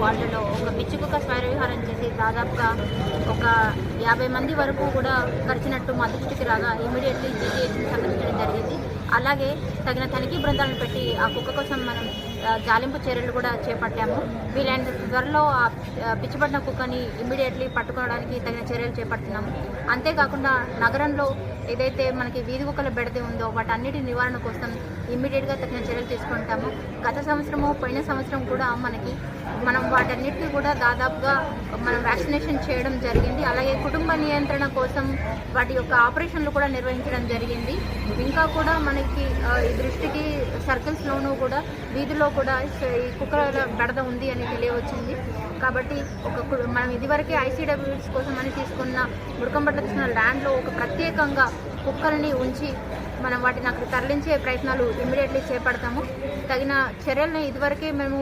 వాళ్ళలో ఒక పిచ్చి కుక్క స్వైర విహారం చేసి దాదాపుగా ఒక 50 మంది వరకు కూడా కరిచినట్టు మా దృష్టికి రాగా ఇమీడియట్లీ జీజీహెచ్ని సందర్శించడం జరిగింది. అలాగే తగిన తనిఖీ బృందాలను పెట్టి ఆ కుక్క కోసం మనం జాలింపు చర్యలు కూడా చేపట్టాము. వీలైనంత త్వరలో ఆ పిచ్చిపడిన కుక్కని ఇమీడియట్లీ పట్టుకోవడానికి తగిన చర్యలు చేపడుతున్నాము. అంతేకాకుండా నగరంలో ఏదైతే మనకి వీధి కుక్కల బెడద ఉందో వాటన్నిటి నివారణ కోసం ఇమ్మీడియట్గా తగిన చర్యలు తీసుకుంటాము. గత సంవత్సరము పోయిన సంవత్సరం కూడా మనం వాటన్నిటికీ కూడా దాదాపుగా మనం వ్యాక్సినేషన్ చేయడం జరిగింది. అలాగే కుటుంబ నియంత్రణ కోసం వాటి యొక్క ఆపరేషన్లు కూడా నిర్వహించడం జరిగింది. ఇంకా కూడా మనకి ఈ దృష్టికి సర్కిల్స్లోనూ కూడా వీధిలో కూడా ఈ కుక్కల బెడద ఉంది అని తెలియవచ్చింది. కాబట్టి మనం ఇదివరకే ఐసీడబ్ల్యూఎస్ కోసం అని తీసుకున్న ముడుకంబట్ల తీసుకున్న ల్యాండ్లో ఒక ప్రత్యేకంగా కుక్కల్ని ఉంచి మనం వాటిని అక్కడ తరలించే ప్రయత్నాలు ఇమ్మీడియట్లీ చేపడతాము. తగిన చర్యలను ఇదివరకే మేము